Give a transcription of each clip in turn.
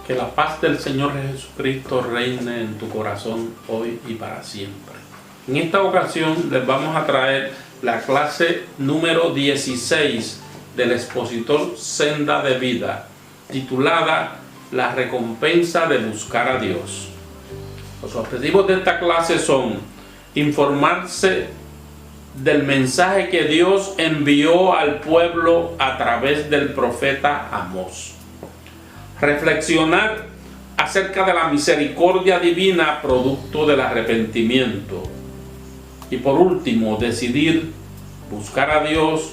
Que la paz del Señor Jesucristo reine en tu corazón hoy y para siempre. En esta ocasión les vamos a traer la clase número 16 del expositor Senda de Vida, titulada La recompensa de buscar a Dios. Los objetivos de esta clase son informarse del mensaje que Dios envió al pueblo a través del profeta Amós, reflexionar acerca de la misericordia divina producto del arrepentimiento y por último decidir buscar a Dios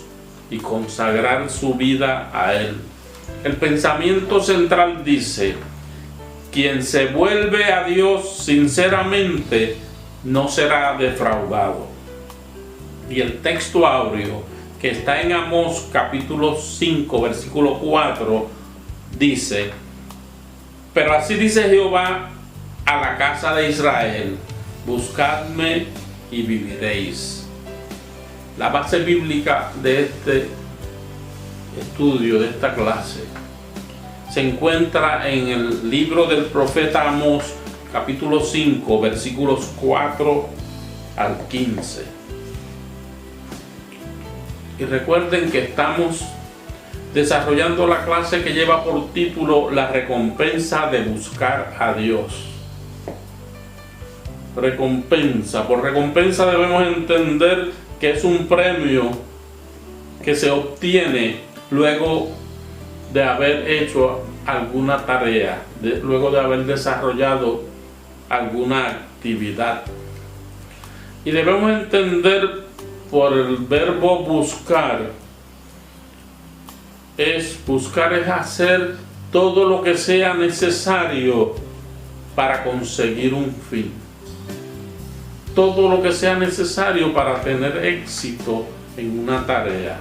y consagrar su vida a Él. El pensamiento central dice: quien se vuelve a Dios sinceramente no será defraudado. Y el texto áureo que está en Amós capítulo 5 versículo 4 dice: pero así dice Jehová a la casa de Israel, buscadme y viviréis. La base bíblica de este estudio, de esta clase, se encuentra en el libro del profeta Amós capítulo 5 versículos 4 al 15. Y recuerden que estamos desarrollando la clase que lleva por título La recompensa de buscar a Dios. Recompensa. Por recompensa debemos entender que es un premio que se obtiene luego de haber hecho alguna tarea, luego de haber desarrollado alguna actividad. Y debemos entender por el verbo buscar es hacer todo lo que sea necesario para conseguir un fin. Todo lo que sea necesario para tener éxito en una tarea.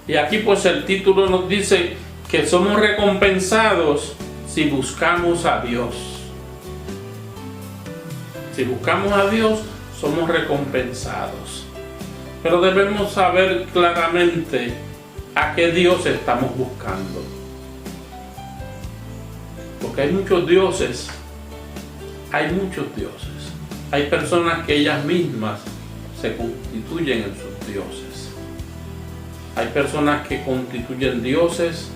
Y aquí pues el título nos dice que somos recompensados si buscamos a Dios. Si buscamos a Dios, somos recompensados. Pero debemos saber claramente a qué Dios estamos buscando. Porque hay muchos dioses. Hay personas que ellas mismas se constituyen en sus dioses. Hay personas que constituyen dioses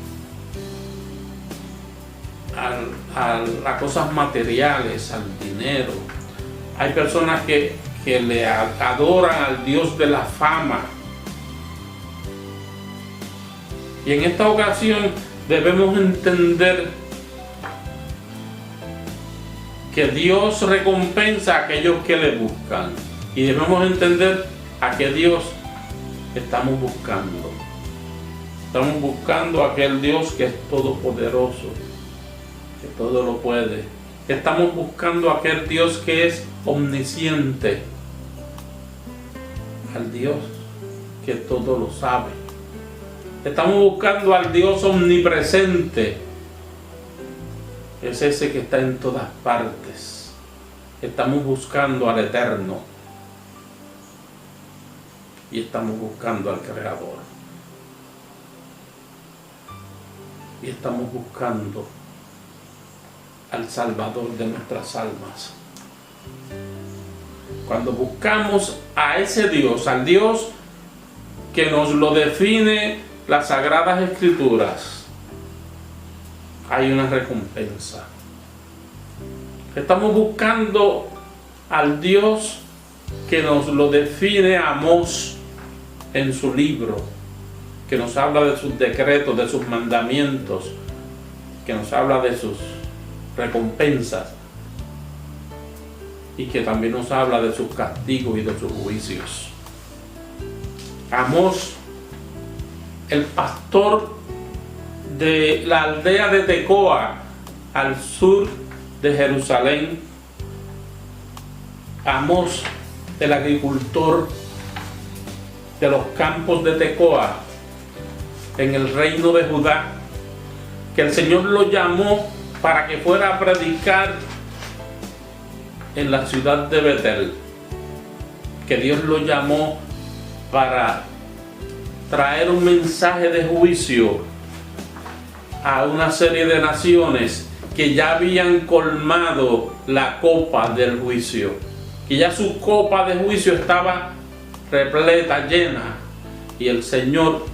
a cosas materiales, al dinero. Hay personas que le adoran al Dios de la fama. Y en esta ocasión debemos entender que Dios recompensa a aquellos que le buscan. Y debemos entender a qué Dios estamos buscando. Estamos buscando a aquel Dios que es todopoderoso, que todo lo puede. Estamos buscando a aquel Dios que es omnisciente, al Dios que todo lo sabe. Estamos buscando al Dios omnipresente. Es ese que está en todas partes. Estamos buscando al Eterno. Y estamos buscando al Creador. Y estamos buscando al Salvador de nuestras almas. Cuando buscamos a ese Dios, al Dios que nos lo define las Sagradas Escrituras, hay una recompensa. Estamos buscando al Dios que nos lo define Amós en su libro, que nos habla de sus decretos, de sus mandamientos, que nos habla de sus recompensas y que también nos habla de sus castigos y de sus juicios. Amós, el pastor de la aldea de Tecoa, al sur de Jerusalén. Amós, el agricultor de los campos de Tecoa, en el reino de Judá, que el Señor lo llamó para que fuera a predicar en la ciudad de Betel, que Dios lo llamó para traer un mensaje de juicio a una serie de naciones que ya habían colmado la copa del juicio, que ya su copa de juicio estaba repleta, llena, y el Señor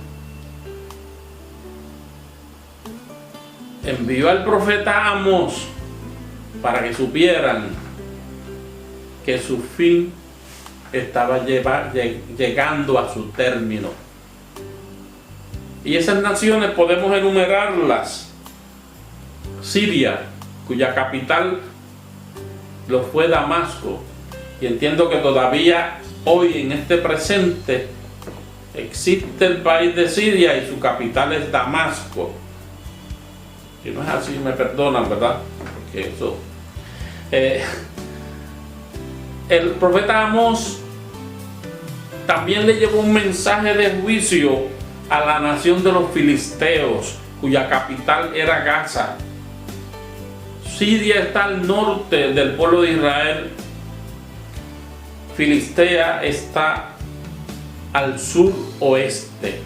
envió al profeta Amós para que supieran que su fin estaba llegando a su término. Y esas naciones podemos enumerarlas. Siria, cuya capital lo fue Damasco, y entiendo que todavía hoy en este presente existe el país de Siria y su capital es Damasco. Si no es así, me perdonan, ¿verdad? Porque eso... el profeta Amós también le llevó un mensaje de juicio a la nación de los filisteos, cuya capital era Gaza. Siria está al norte del pueblo de Israel. Filistea está al suroeste.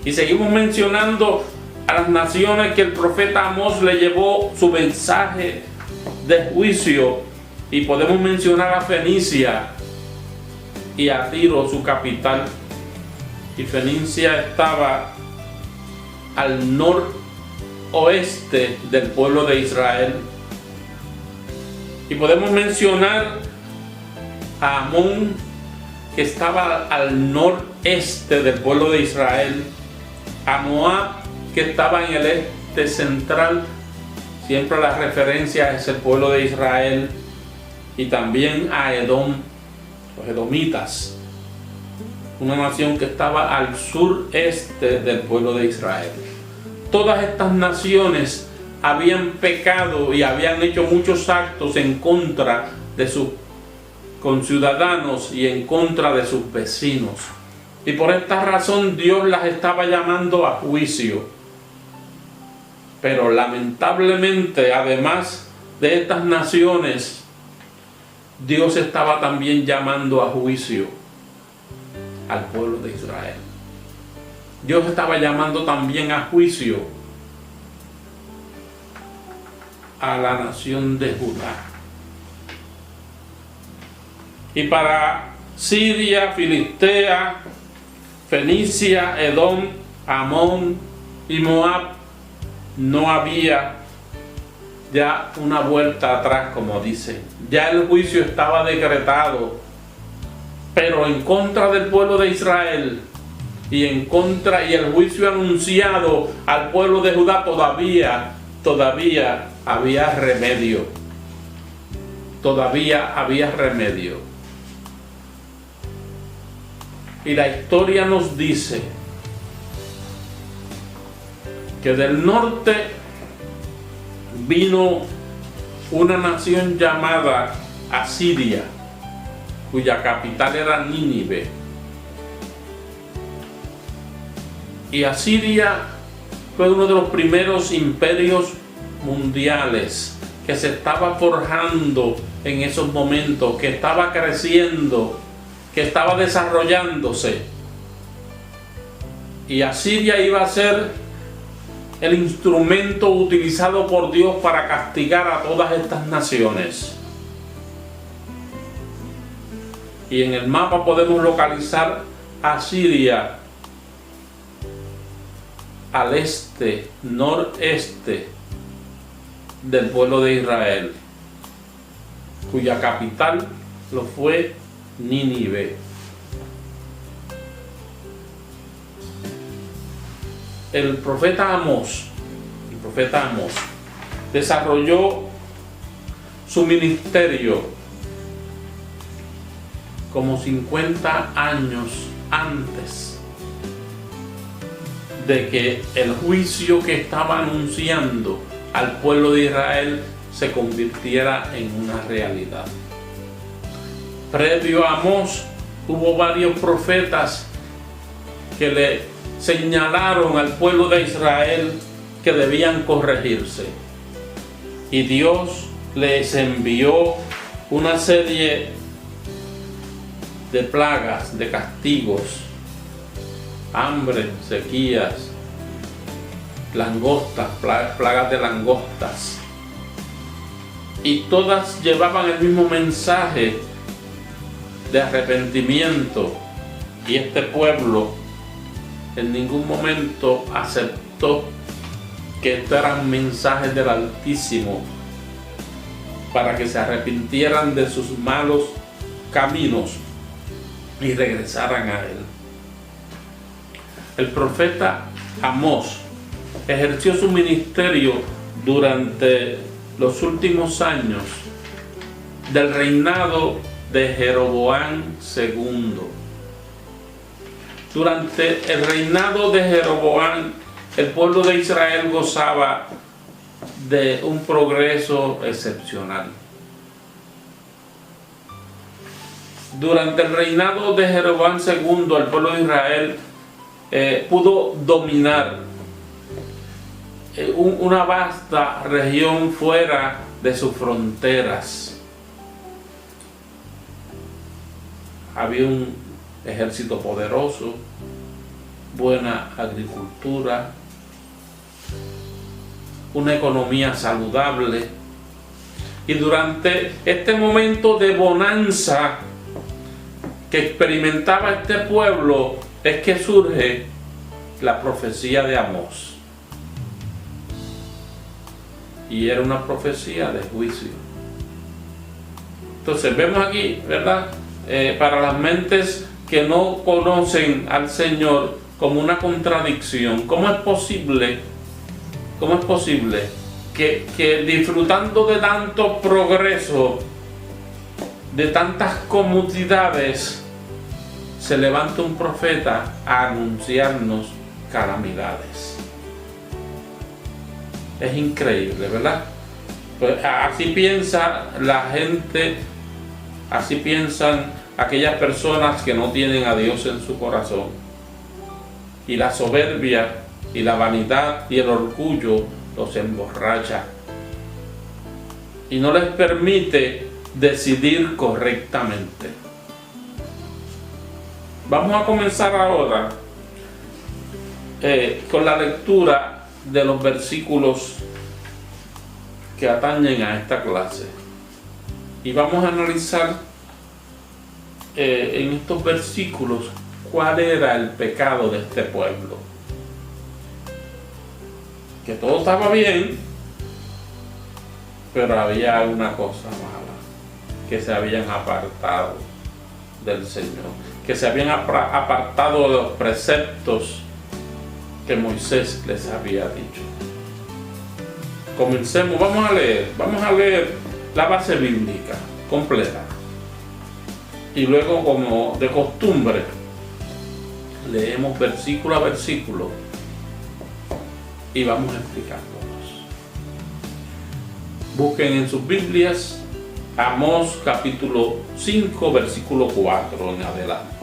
Y seguimos mencionando a las naciones que el profeta Amós le llevó su mensaje de juicio, y podemos mencionar a Fenicia y a Tiro, su capital. Y Fenicia estaba al noroeste del pueblo de Israel. Y podemos mencionar a Amón, que estaba al noreste del pueblo de Israel, a Moab, que estaba en el este central, siempre la referencia es el pueblo de Israel, y también a Edom, los edomitas, una nación que estaba al sureste del pueblo de Israel. Todas estas naciones habían pecado y habían hecho muchos actos en contra de sus conciudadanos y en contra de sus vecinos. Y por esta razón Dios las estaba llamando a juicio. Pero lamentablemente, además de estas naciones, Dios estaba también llamando a juicio al pueblo de Israel. Dios estaba llamando también a juicio a la nación de Judá. Y para Siria, Filistea, Fenicia, Edom, Amón y Moab no había ya una vuelta atrás, como dice. Ya el juicio estaba decretado, pero en contra del pueblo de Israel y el juicio anunciado al pueblo de Judá todavía había remedio. Todavía había remedio. Y la historia nos dice que del norte vino una nación llamada Asiria, cuya capital era Nínive. Y Asiria fue uno de los primeros imperios mundiales que se estaba forjando en esos momentos, que estaba creciendo, que estaba desarrollándose. Y Asiria iba a ser el instrumento utilizado por Dios para castigar a todas estas naciones. Y en el mapa podemos localizar a Asiria al este, noreste del pueblo de Israel, cuya capital lo fue Nínive. El profeta Amós desarrolló su ministerio como 50 años antes de que el juicio que estaba anunciando al pueblo de Israel se convirtiera en una realidad. Previo a Amós hubo varios profetas que le señalaron al pueblo de Israel que debían corregirse, y Dios les envió una serie de plagas, de castigos, hambre, sequías, langostas, plagas de langostas. Y todas llevaban el mismo mensaje de arrepentimiento. Y este pueblo en ningún momento aceptó que estos eran mensajes del Altísimo para que se arrepintieran de sus malos caminos y regresaran a Él. El profeta Amós ejerció su ministerio durante los últimos años del reinado de Jeroboam II. Durante el reinado de Jeroboam, el pueblo de Israel gozaba de un progreso excepcional. Durante el reinado de Jeroboam II, el pueblo de Israel pudo dominar una vasta región fuera de sus fronteras. Había un ejército poderoso, buena agricultura, una economía saludable. Y durante este momento de bonanza que experimentaba este pueblo es que surge la profecía de Amós. Y era una profecía de juicio. Entonces vemos aquí, ¿verdad? Para las mentes que no conocen al Señor, como una contradicción. ¿Cómo es posible que disfrutando de tanto progreso, de tantas comodidades, se levante un profeta a anunciarnos calamidades? Es increíble, ¿verdad? Pues así piensa la gente, así piensan aquellas personas que no tienen a Dios en su corazón. Y la soberbia y la vanidad y el orgullo los emborracha y no les permite decidir correctamente. Vamos a comenzar ahora con la lectura de los versículos que atañen a esta clase, y vamos a analizar en estos versículos cuál era el pecado de este pueblo. Que todo estaba bien, pero había una cosa mala, que se habían apartado del Señor, que se habían apartado de los preceptos que Moisés les había dicho. Comencemos, vamos a leer la base bíblica completa, y luego, como de costumbre, leemos versículo a versículo y vamos explicándonos. Busquen en sus Biblias Amós capítulo 5 versículo 4 en adelante.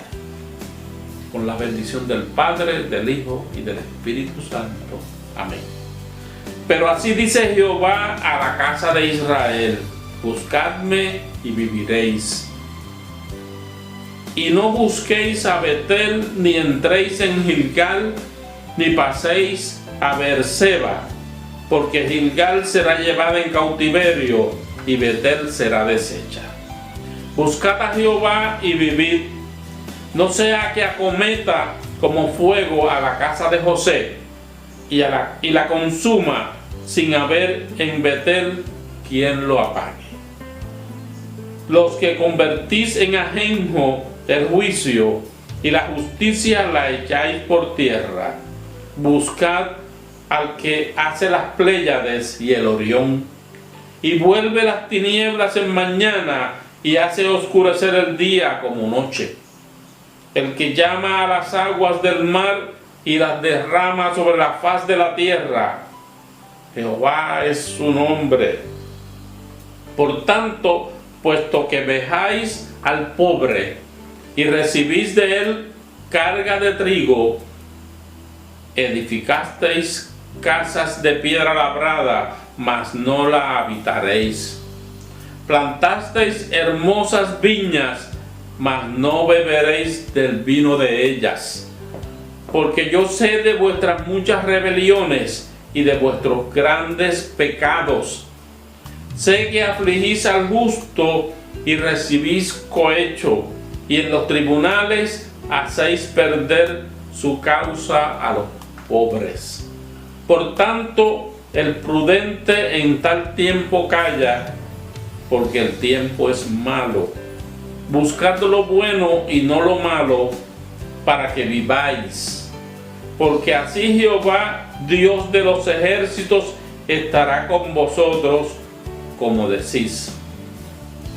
Con la bendición del Padre, del Hijo y del Espíritu Santo. Amén. Pero así dice Jehová a la casa de Israel: buscadme y viviréis. Y no busquéis a Betel, ni entréis en Gilgal, ni paséis a Beerseba, porque Gilgal será llevada en cautiverio y Betel será deshecha. Buscad a Jehová y vivid, no sea que acometa como fuego a la casa de José y la consuma sin haber en Betel quien lo apague. Los que convertís en ajenjo el juicio y la justicia la echáis por tierra, buscad al que hace las Pléyades y el Orión, y vuelve las tinieblas en mañana y hace oscurecer el día como noche, el que llama a las aguas del mar y las derrama sobre la faz de la tierra. Jehová es su nombre. Por tanto, puesto que vejáis al pobre y recibís de él carga de trigo, edificasteis casas de piedra labrada, mas no la habitaréis. Plantasteis hermosas viñas, mas no beberéis del vino de ellas. Porque yo sé de vuestras muchas rebeliones y de vuestros grandes pecados. Sé que afligís al justo y recibís cohecho, y en los tribunales hacéis perder su causa a los pobres. Por tanto, el prudente en tal tiempo calla, porque el tiempo es malo. Buscad lo bueno y no lo malo, para que viváis. Porque así Jehová, Dios de los ejércitos, estará con vosotros, como decís.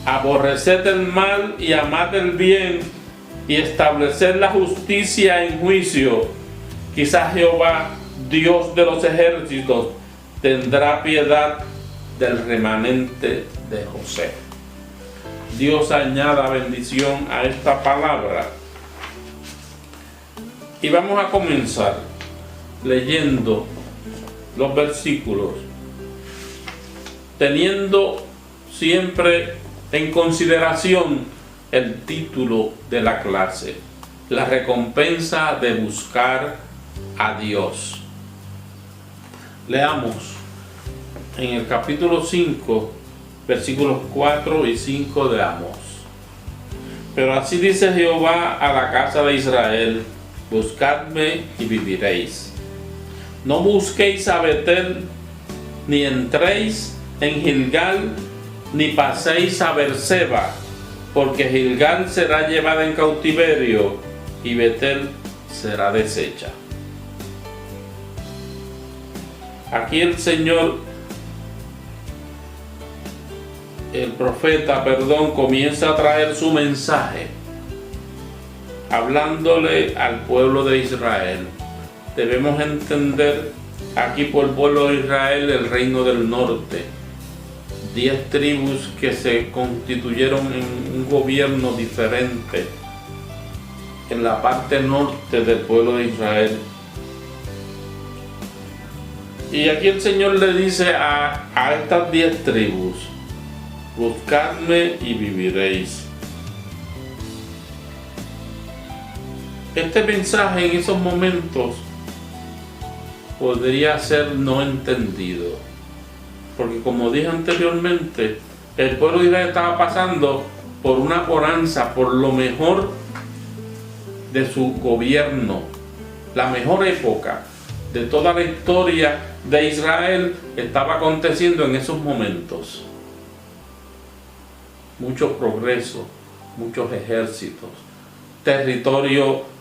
Aborreced el mal y amad el bien, y estableced la justicia en juicio. Quizás Jehová, Dios de los ejércitos, tendrá piedad del remanente de José. Dios añada bendición a esta palabra. Y vamos a comenzar leyendo los versículos, teniendo siempre en consideración el título de la clase: la recompensa de buscar a Dios. Leamos en el capítulo 5, versículos 4 y 5 de Amós. Pero así dice Jehová a la casa de Israel: buscadme y viviréis. No busquéis a Betel, ni entréis en Gilgal, ni paséis a Beerseba, porque Gilgal será llevada en cautiverio y Betel será deshecha. Aquí el profeta, comienza a traer su mensaje, hablándole al pueblo de Israel. Debemos entender aquí por el pueblo de Israel el reino del norte, 10 tribus que se constituyeron en un gobierno diferente en la parte norte del pueblo de Israel. Y aquí el Señor le dice a estas 10 tribus: buscadme y viviréis. Este mensaje en esos momentos podría ser no entendido, porque como dije anteriormente, el pueblo de Israel estaba pasando por una bonanza, por lo mejor de su gobierno, la mejor época de toda la historia de Israel estaba aconteciendo en esos momentos. Mucho progreso, muchos ejércitos, territorio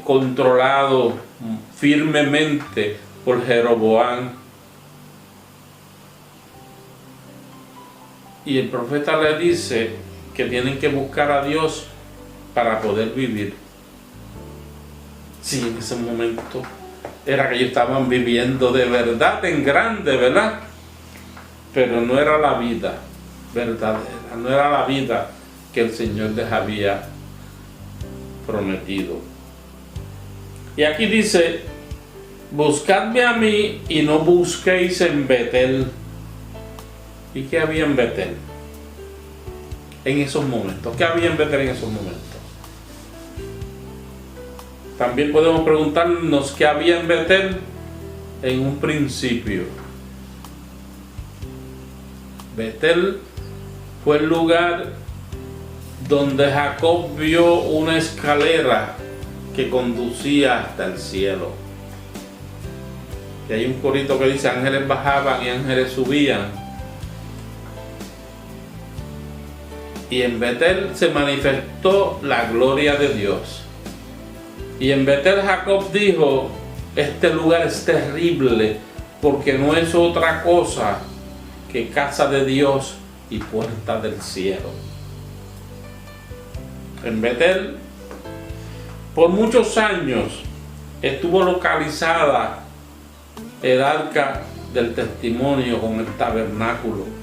controlado firmemente por Jeroboam. Y el profeta le dice que tienen que buscar a Dios para poder vivir. Sí, en ese momento era que ellos estaban viviendo de verdad en grande, ¿verdad? Pero no era la vida verdadera, no era la vida que el Señor les había prometido. Y aquí dice: buscadme a mí y no busquéis en Betel. ¿Y qué había en Betel en esos momentos? ¿Qué había en Betel en esos momentos? También podemos preguntarnos qué había en Betel en un principio. Betel fue el lugar donde Jacob vio una escalera que conducía hasta el cielo. Y hay un corito que dice: ángeles bajaban y ángeles subían. Y en Betel se manifestó la gloria de Dios. Y en Betel Jacob dijo: este lugar es terrible, porque no es otra cosa que casa de Dios y puerta del cielo. En Betel, por muchos años, estuvo localizada el arca del testimonio con el tabernáculo.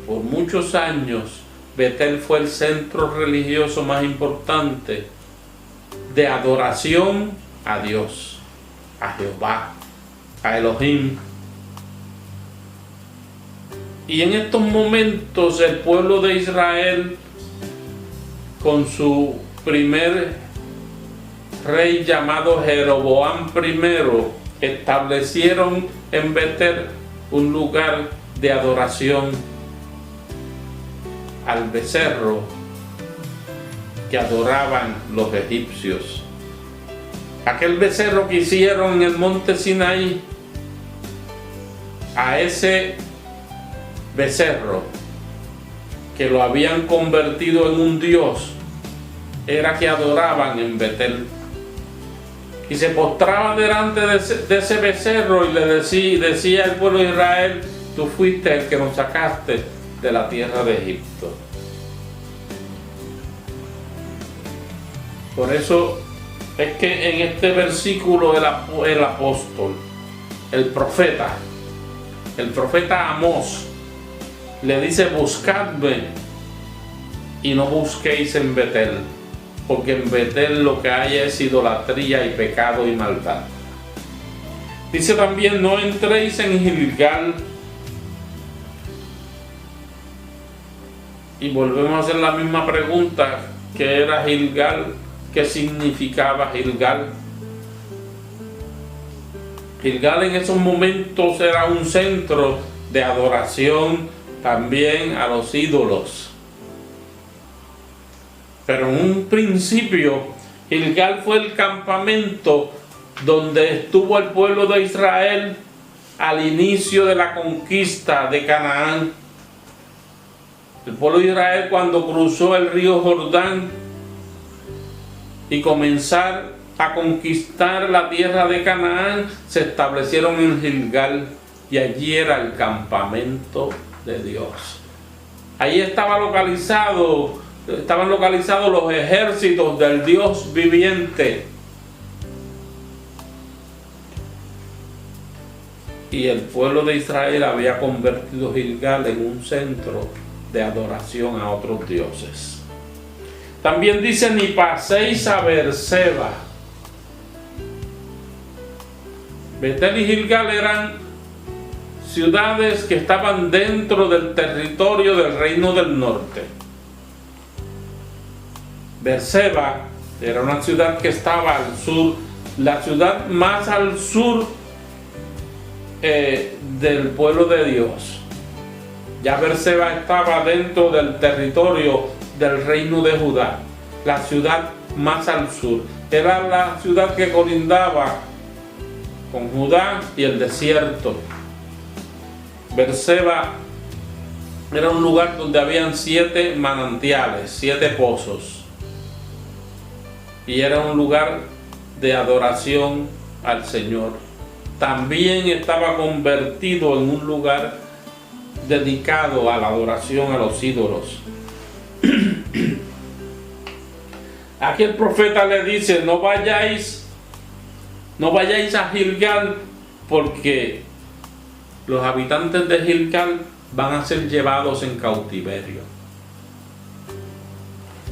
Por muchos años, Betel fue el centro religioso más importante de adoración a Dios, a Jehová, a Elohim. Y en estos momentos el pueblo de Israel, con su primer rey llamado Jeroboam I, establecieron en Betel un lugar de adoración al becerro que adoraban los egipcios. Aquel becerro que hicieron en el monte Sinaí, a ese becerro que lo habían convertido en un dios, era que adoraban en Betel. Y se postraban delante de ese becerro y le decía al pueblo de Israel: tú fuiste el que nos sacaste de la tierra de Egipto. Por eso es que en este versículo el apóstol, el profeta Amós, le dice: buscadme y no busquéis en Betel, porque en Betel lo que hay es idolatría y pecado y maldad. Dice también: no entréis en Gilgal. Y volvemos a hacer la misma pregunta: ¿qué era Gilgal? ¿Qué significaba Gilgal? Gilgal en esos momentos era un centro de adoración también a los ídolos. Pero en un principio, Gilgal fue el campamento donde estuvo el pueblo de Israel al inicio de la conquista de Canaán. El pueblo de Israel, cuando cruzó el río Jordán y comenzar a conquistar la tierra de Canaán, se establecieron en Gilgal, y allí era el campamento de Dios. Allí estaban localizados los ejércitos del Dios viviente. Y el pueblo de Israel había convertido Gilgal en un centro de adoración a otros dioses. También dice: ni paséis a Beerseba. Betel y Gilgal eran ciudades que estaban dentro del territorio del reino del norte. Beerseba era una ciudad que estaba al sur, la ciudad más al sur del pueblo de Dios. Ya Beerseba estaba dentro del territorio del reino de Judá, la ciudad más al sur. Era la ciudad que colindaba con Judá y el desierto. Beerseba era un lugar donde habían 7 manantiales, 7 pozos. Y era un lugar de adoración al Señor. También estaba convertido en un lugar dedicado a la adoración a los ídolos. Aquí el profeta le dice: no vayáis a Gilgal, porque los habitantes de Gilgal van a ser llevados en cautiverio.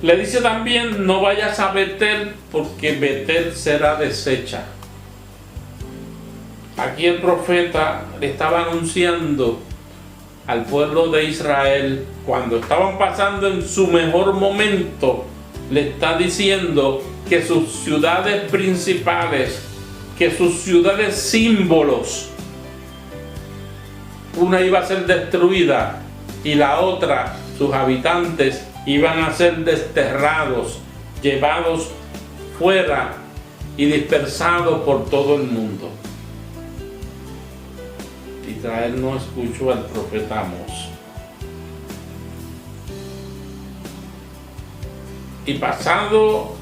Le dice también: no vayas a Betel, porque Betel será deshecha. Aquí el profeta le estaba anunciando al pueblo de Israel, cuando estaban pasando en su mejor momento, le está diciendo que sus ciudades principales, que sus ciudades símbolos, una iba a ser destruida y la otra, sus habitantes, iban a ser desterrados, llevados fuera y dispersados por todo el mundo. Israel no escuchó al profeta Amós. Y pasado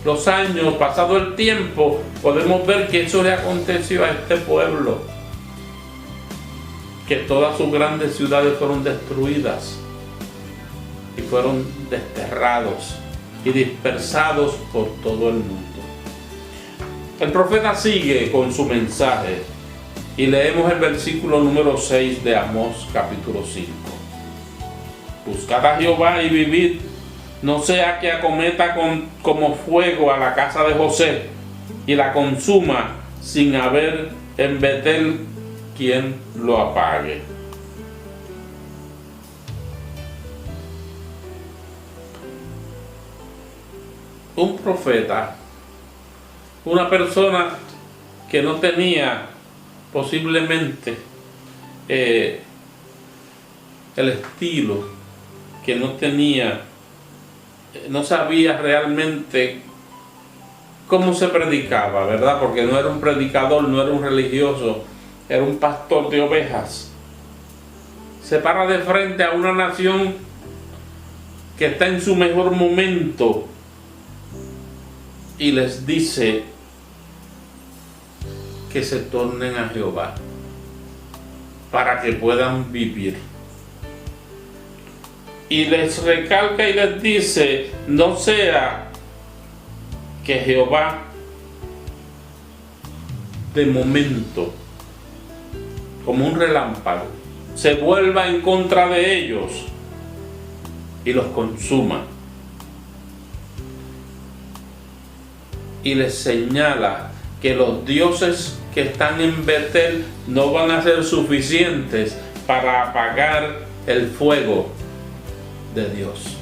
los años, pasado el tiempo, podemos ver que eso le aconteció a este pueblo, que todas sus grandes ciudades fueron destruidas y fueron desterrados y dispersados por todo el mundo. El profeta sigue con su mensaje y leemos el versículo número 6 de Amós capítulo 5. Buscad a Jehová y vivid, no sea que acometa como fuego a la casa de José y la consuma sin haber en Betel quien lo apague. Un profeta, una persona que no tenía posiblemente el estilo, que no sabía realmente cómo se predicaba, ¿verdad? Porque no era un predicador, no era un religioso, era un pastor de ovejas. Se para de frente a una nación que está en su mejor momento y les dice que se tornen a Jehová para que puedan vivir. Y les recalca y les dice: no sea que Jehová de momento, como un relámpago, se vuelva en contra de ellos y los consuma. Y les señala que los dioses que están en Betel no van a ser suficientes para apagar el fuego de Dios.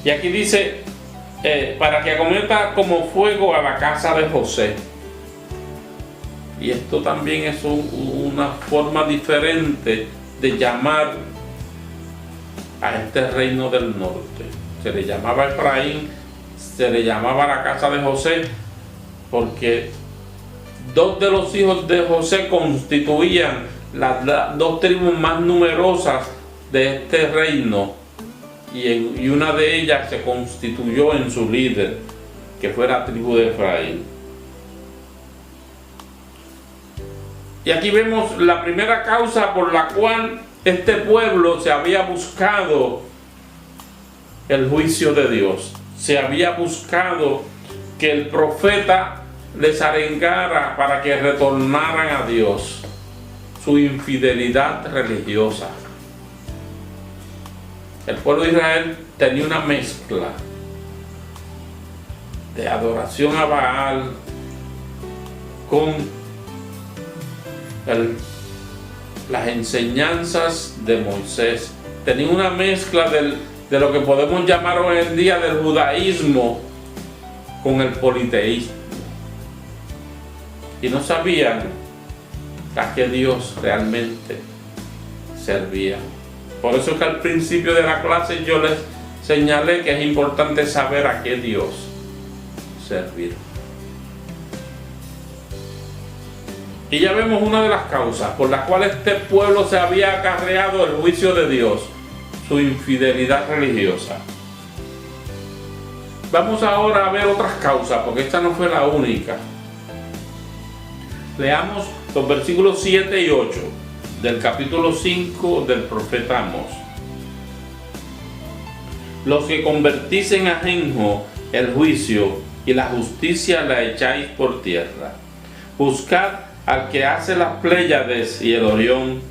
Y aquí dice, para que acometa como fuego a la casa de José. Y esto también es una forma diferente de llamar a este reino del norte. Se le llamaba Efraín, se le llamaba la casa de José, porque dos de los hijos de José constituían las dos tribus más numerosas de este reino, y una de ellas se constituyó en su líder, que fue la tribu de Efraín. Y aquí vemos la primera causa por la cual este pueblo se había buscado el juicio de Dios. Se había buscado que el profeta les arengara para que retornaran a Dios. Su infidelidad religiosa. El pueblo de Israel tenía una mezcla de adoración a Baal con las enseñanzas de Moisés. Tenía una mezcla de lo que podemos llamar hoy en día del judaísmo con el politeísmo. Y no sabían a qué Dios realmente servía. Por eso es que al principio de la clase yo les señalé que es importante saber a qué Dios servir. Y ya vemos una de las causas por las cuales este pueblo se había acarreado el juicio de Dios: su infidelidad religiosa. Vamos ahora a ver otras causas, porque esta no fue la única. Leamos los versículos 7 y 8 del capítulo 5 del profeta Amós. Los que convertís en ajenjo el juicio y la justicia la echáis por tierra. Buscad al que hace las Pléyades y el Orión,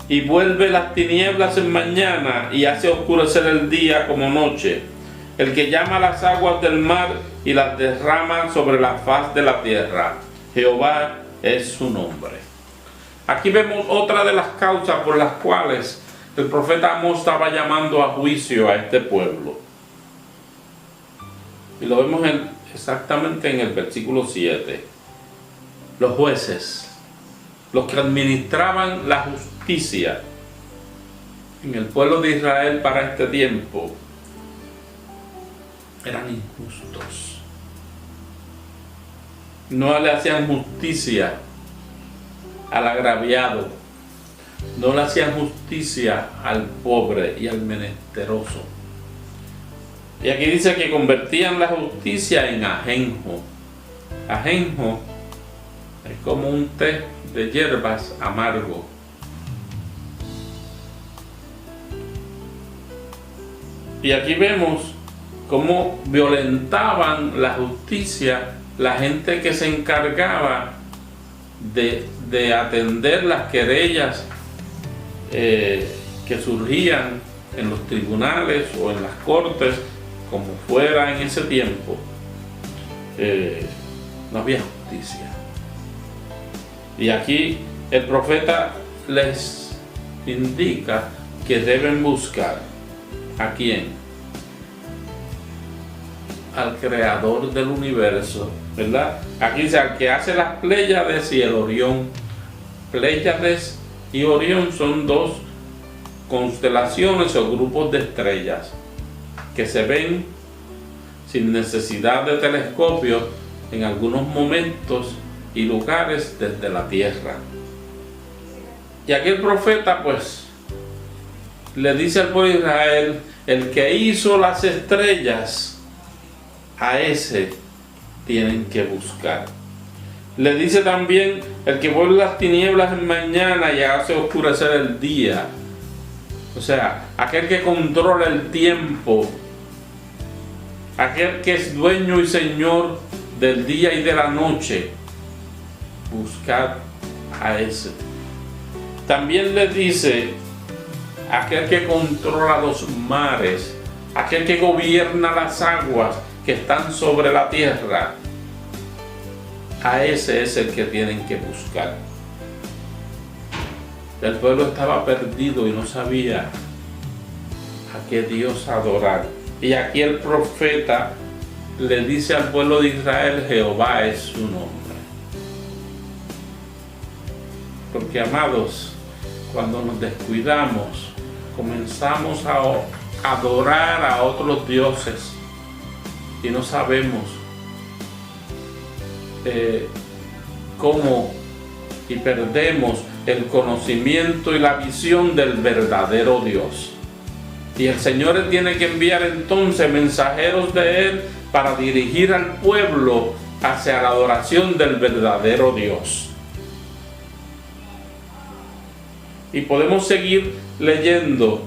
y vuelve las tinieblas en mañana y hace oscurecer el día como noche, el que llama las aguas del mar y las derrama sobre la faz de la tierra. Jehová es su nombre. Aquí vemos otra de las causas por las cuales el profeta Amós estaba llamando a juicio a este pueblo. Y lo vemos exactamente en el versículo 7. Los jueces, los que administraban la justicia en el pueblo de Israel para este tiempo, eran injustos. No le hacían justicia al agraviado, no le hacían justicia al pobre y al menesteroso. Y aquí dice que convertían la justicia en ajenjo. Ajenjo es como un té de hierbas amargo. Y aquí vemos cómo violentaban la justicia la gente que se encargaba de atender las querellas que surgían en los tribunales o en las cortes, como fuera en ese tiempo. No había justicia. Y aquí el profeta les indica que deben buscar ¿a quién? Al creador del universo, ¿verdad? Aquí dice al que hace las Pléyades y el Orión. Pléyades y Orión son dos constelaciones o grupos de estrellas que se ven sin necesidad de telescopios en algunos momentos y lugares desde la tierra. Y aquí el profeta pues le dice al pueblo de Israel: el que hizo las estrellas, a ese tienen que buscar. Le dice también: el que vuelve las tinieblas en mañana y hace oscurecer el día. O sea, aquel que controla el tiempo, aquel que es dueño y señor del día y de la noche, buscad a ese. También le dice: aquel que controla los mares, aquel que gobierna las aguas que están sobre la tierra, a ese es el que tienen que buscar. El pueblo estaba perdido y no sabía a qué Dios adorar. Y aquí el profeta le dice al pueblo de Israel: Jehová es su nombre. Porque, amados, cuando nos descuidamos, comenzamos a adorar a otros dioses y no sabemos cómo, y perdemos el conocimiento y la visión del verdadero Dios. Y el Señor tiene que enviar entonces mensajeros de Él para dirigir al pueblo hacia la adoración del verdadero Dios. Y podemos seguir leyendo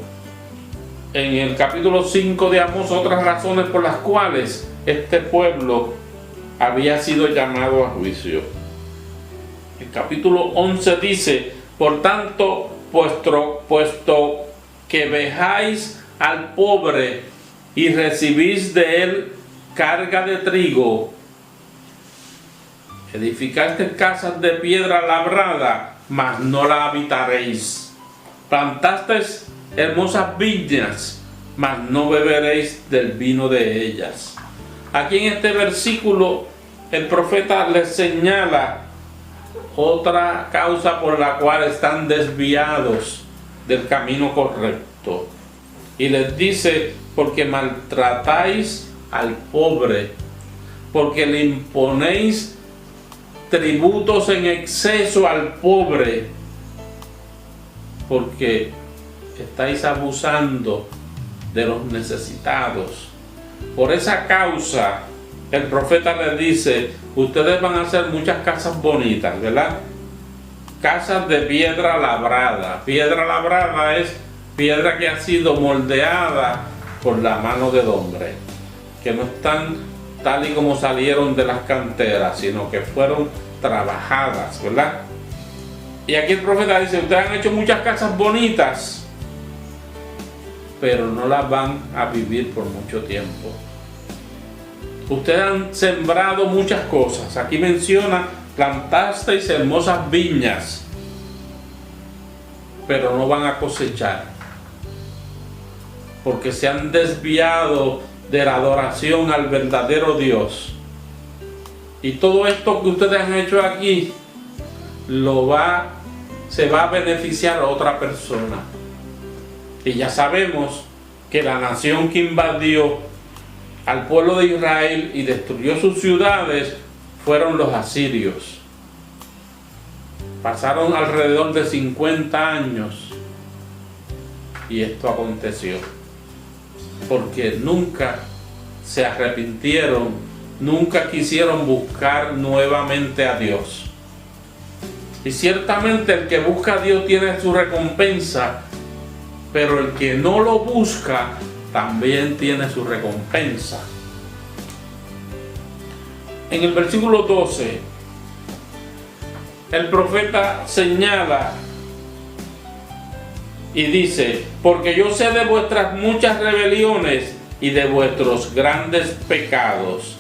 en el capítulo 5 de Amós otras razones por las cuales este pueblo había sido llamado a juicio. El capítulo 11 dice: por tanto, puesto que vejáis al pobre y recibís de él carga de trigo, edificaste casas de piedra labrada, mas no la habitaréis. Plantasteis hermosas viñas, mas no beberéis del vino de ellas. Aquí en este versículo el profeta les señala otra causa por la cual están desviados del camino correcto. Y les dice: porque maltratáis al pobre, porque le imponéis tributos en exceso al pobre, porque estáis abusando de los necesitados. Por esa causa el profeta les dice: ustedes van a hacer muchas casas bonitas, ¿verdad? Casas de piedra labrada. Piedra labrada es piedra que ha sido moldeada por la mano del hombre, que no están tal y como salieron de las canteras, sino que fueron trabajadas, ¿verdad? Y aquí el profeta dice: ustedes han hecho muchas casas bonitas, pero no las van a vivir por mucho tiempo. Ustedes han sembrado muchas cosas. Aquí menciona: plantasteis hermosas viñas, pero no van a cosechar, porque se han desviado de la adoración al verdadero Dios. Y todo esto que ustedes han hecho aquí se va a beneficiar a otra persona. Y ya sabemos que la nación que invadió al pueblo de Israel y destruyó sus ciudades fueron los asirios. Pasaron alrededor de 50 años y esto aconteció, porque nunca se arrepintieron, nunca quisieron buscar nuevamente a Dios. Y ciertamente el que busca a Dios tiene su recompensa, pero el que no lo busca también tiene su recompensa. En el versículo 12, el profeta señala y dice: porque yo sé de vuestras muchas rebeliones y de vuestros grandes pecados.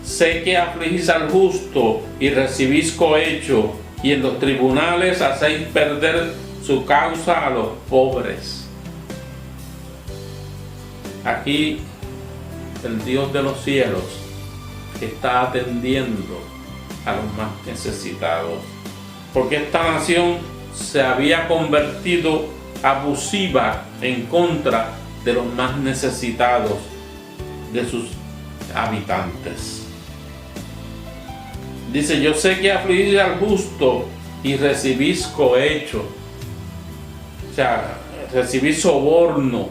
Sé que afligís al justo y recibís cohecho, y en los tribunales hacéis perder su causa a los pobres. Aquí el Dios de los cielos está atendiendo a los más necesitados. Porque esta nación se había convertido abusiva en contra de los más necesitados de sus habitantes. Dice: yo sé que afligís al justo y recibís cohecho, o sea, recibís soborno.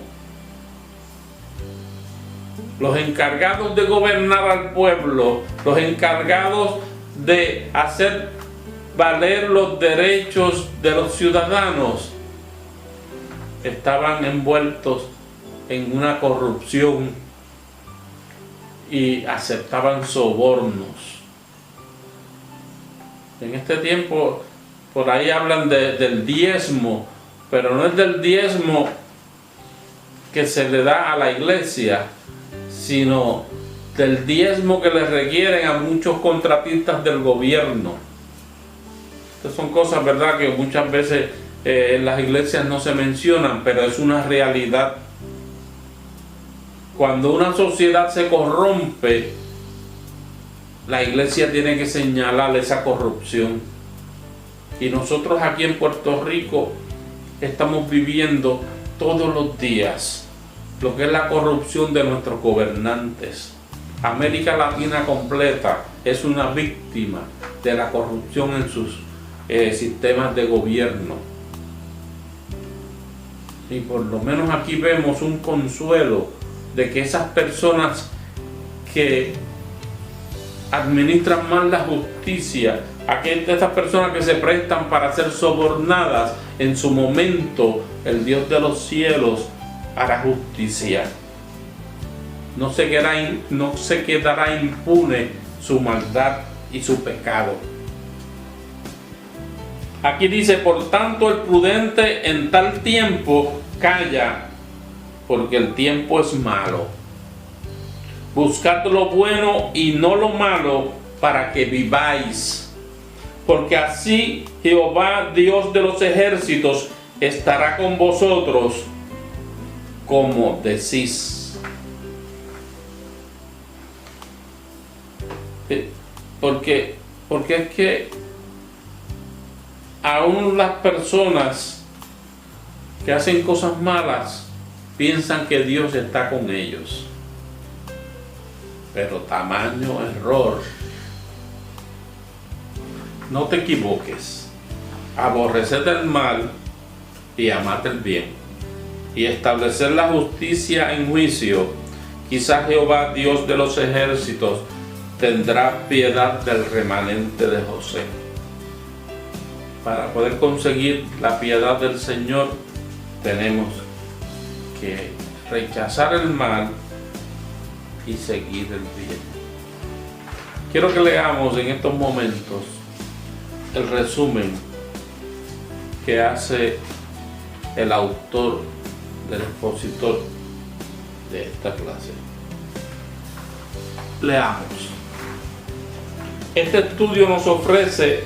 Los encargados de gobernar al pueblo, los encargados de hacer valer los derechos de los ciudadanos, estaban envueltos en una corrupción y aceptaban sobornos. En este tiempo, por ahí hablan del diezmo, pero no es del diezmo que se le da a la iglesia, sino del diezmo que le requieren a muchos contratistas del gobierno. Estas son cosas, ¿verdad?, que muchas veces en las iglesias no se mencionan, pero es una realidad. Cuando una sociedad se corrompe, la iglesia tiene que señalar esa corrupción. Y nosotros aquí en Puerto Rico estamos viviendo todos los días lo que es la corrupción de nuestros gobernantes. América Latina completa es una víctima de la corrupción en sus sistemas de gobierno. Y por lo menos aquí vemos un consuelo de que esas personas que administran mal la justicia, esas personas que se prestan para ser sobornadas, en su momento el Dios de los cielos hará justicia. No se quedará impune su maldad y su pecado. Aquí dice: por tanto el prudente en tal tiempo calla, porque el tiempo es malo. Buscad lo bueno y no lo malo, para que viváis. Porque así Jehová, Dios de los ejércitos, estará con vosotros, como decís. Porque es que aún las personas que hacen cosas malas piensan que Dios está con ellos. Pero tamaño error. No te equivoques. Aborreced el mal y amad el bien, y establecer la justicia en juicio. Quizás Jehová, Dios de los ejércitos, tendrá piedad del remanente de José. Para poder conseguir la piedad del Señor, tenemos que rechazar el mal y seguir el bien. Quiero que leamos en estos momentos el resumen que hace el autor del expositor de esta clase. Leamos. Este estudio nos ofrece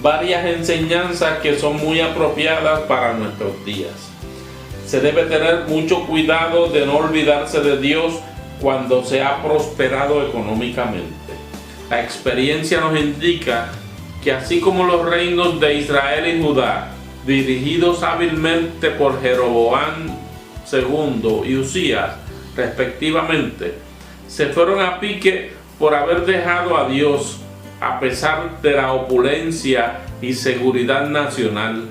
varias enseñanzas que son muy apropiadas para nuestros días. Se debe tener mucho cuidado de no olvidarse de Dios cuando se ha prosperado económicamente. La experiencia nos indica que así como los reinos de Israel y Judá, dirigidos hábilmente por Jeroboam II y Usías, respectivamente, se fueron a pique por haber dejado a Dios, a pesar de la opulencia y seguridad nacional.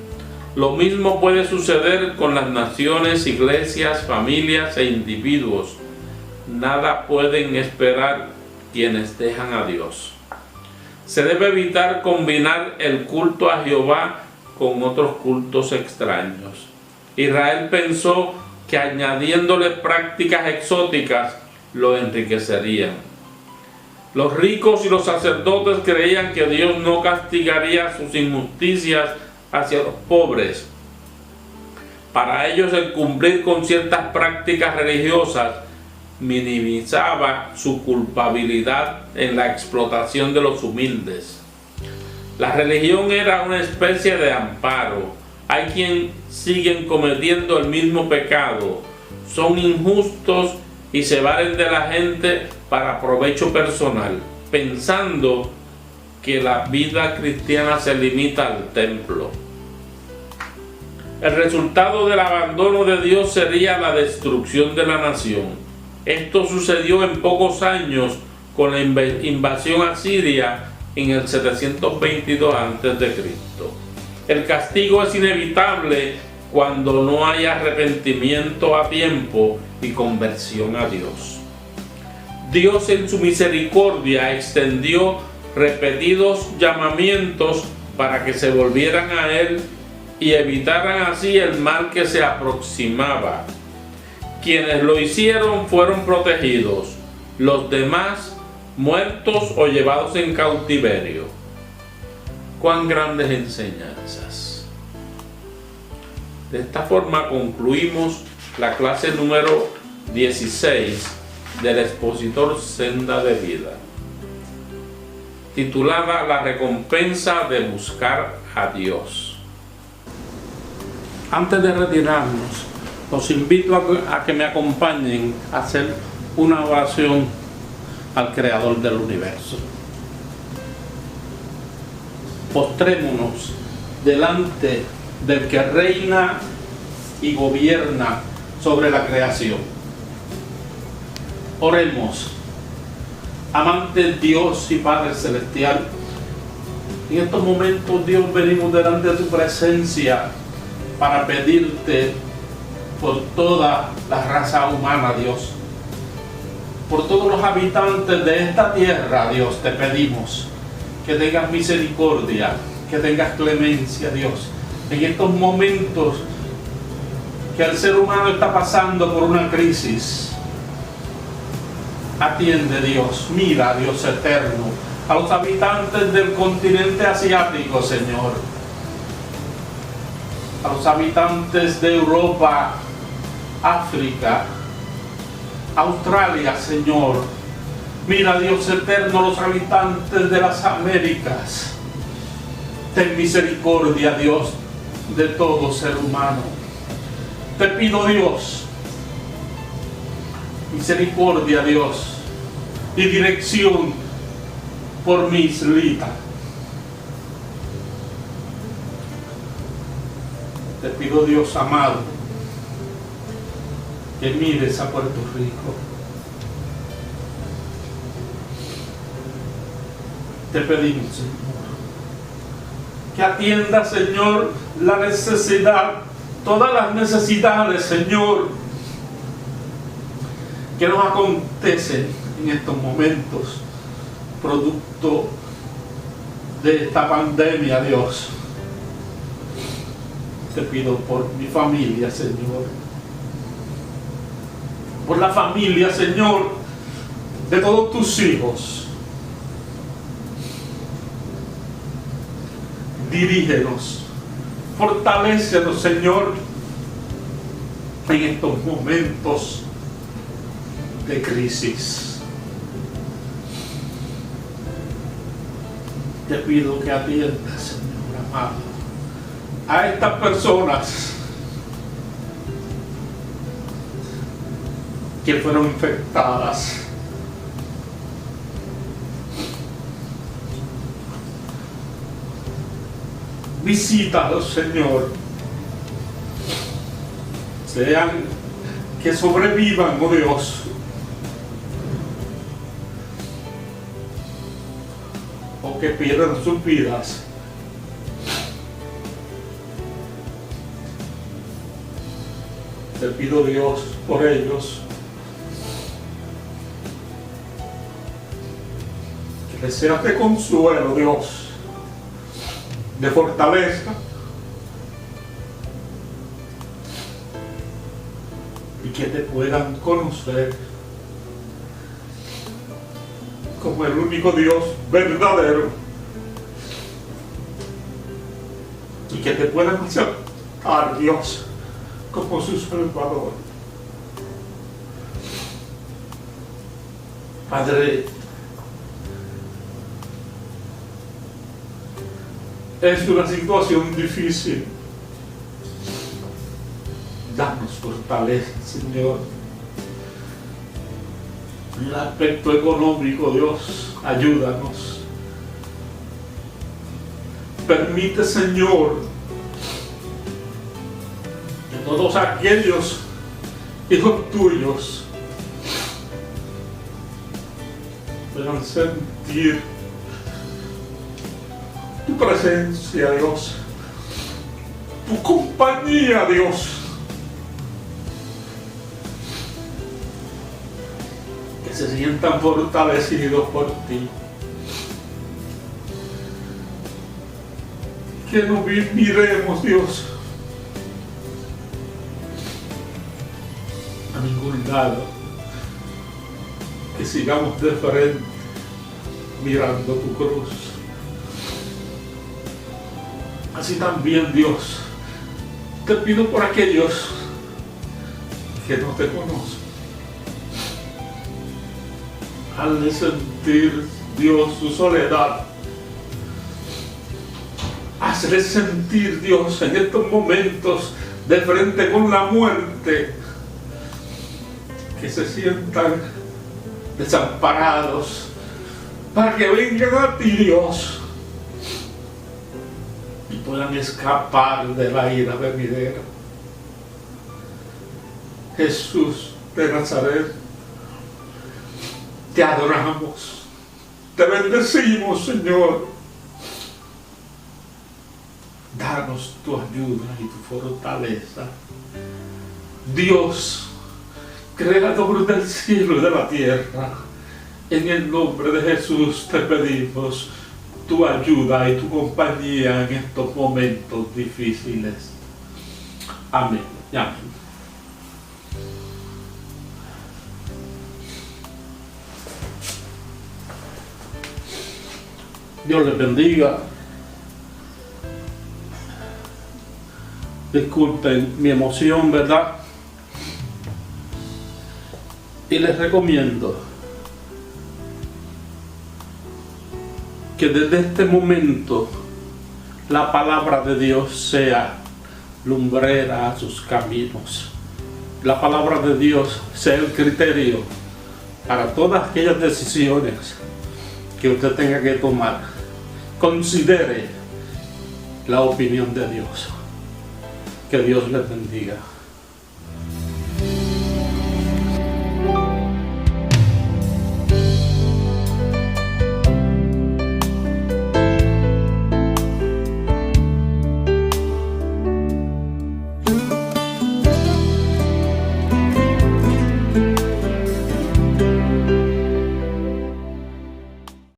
Lo mismo puede suceder con las naciones, iglesias, familias e individuos. Nada pueden esperar quienes dejan a Dios. Se debe evitar combinar el culto a Jehová con otros cultos extraños. Israel pensó que añadiéndole prácticas exóticas lo enriquecerían. Los ricos y los sacerdotes creían que Dios no castigaría sus injusticias hacia los pobres. Para ellos, el cumplir con ciertas prácticas religiosas minimizaba su culpabilidad en la explotación de los humildes. La religión era una especie de amparo. Hay quienes siguen cometiendo el mismo pecado, son injustos y se valen de la gente para provecho personal. pensando que la vida cristiana se limita al templo. El resultado del abandono de Dios sería la destrucción de la nación. Esto sucedió en pocos años con la invasión asiria en el 722 a.C. El castigo es inevitable cuando no hay arrepentimiento a tiempo y conversión a Dios. Dios en su misericordia extendió repetidos llamamientos para que se volvieran a Él y evitaran así el mal que se aproximaba. Quienes lo hicieron fueron protegidos, los demás muertos o llevados en cautiverio. Cuán grandes enseñanzas. De esta forma concluimos la clase número 16 del expositor Senda de Vida, titulada La recompensa de buscar a Dios. Antes de retirarnos, los invito a que me acompañen a hacer una oración al Creador del universo. Postrémonos delante del que reina y gobierna sobre la creación. Oremos. Amante Dios y Padre Celestial, en estos momentos, Dios, venimos delante de tu presencia para pedirte por toda la raza humana, Dios. Por todos los habitantes de esta tierra, Dios, te pedimos que tengas misericordia, que tengas clemencia, Dios. En estos momentos que el ser humano está pasando por una crisis, atiende, Dios, mira, Dios eterno, a los habitantes del continente asiático, Señor, a los habitantes de Europa, África, Australia, Señor. Mira, Dios eterno, los habitantes de las Américas. Ten misericordia, Dios, de todo ser humano. Te pido, Dios, misericordia, Dios, y dirección por mi islita. Te pido, Dios amado, que mires a Puerto Rico. Te pedimos, Señor, que atienda, Señor, la necesidad, todas las necesidades, Señor, que nos acontecen en estos momentos, producto de esta pandemia, Dios. Te pido por mi familia, Señor, por la familia, Señor, de todos tus hijos. Dirígenos, fortalécenos, Señor, en estos momentos de crisis. Te pido que atiendas, Señor amado, a estas personas que fueron infectadas. Visítalos, Señor. Sean que sobrevivan, oh Dios. O que pierdan sus vidas. Te pido, Dios, por ellos, que les seas de consuelo, Dios, de fortaleza, y que te puedan conocer como el único Dios verdadero, y que te puedan aceptar, Dios, como su Salvador. Padre, es una situación difícil. Danos fortaleza, Señor. En el aspecto económico, Dios, ayúdanos. Permite, Señor, que todos aquellos hijos tuyos puedan sentir tu presencia, Dios, tu compañía, Dios. Que se sientan fortalecidos por ti. Que no miremos, Dios, a ningún lado. Que sigamos de frente mirando tu cruz. Así también, Dios, te pido por aquellos que no te conocen. Al sentir, Dios, su soledad, hazles sentir, Dios, en estos momentos de frente con la muerte, que se sientan desamparados, para que vengan a ti, Dios, y puedan escapar de la ira venidera. Jesús de Nazaret, te adoramos, te bendecimos, Señor. Danos tu ayuda y tu fortaleza. Dios, creador del cielo y de la tierra, en el nombre de Jesús te pedimos tu ayuda y tu compañía en estos momentos difíciles. Amén. Amén. Dios les bendiga. Disculpen mi emoción, ¿verdad? Y les recomiendo que desde este momento la palabra de Dios sea lumbrera a sus caminos. La palabra de Dios sea el criterio para todas aquellas decisiones que usted tenga que tomar. Considere la opinión de Dios. Que Dios les bendiga.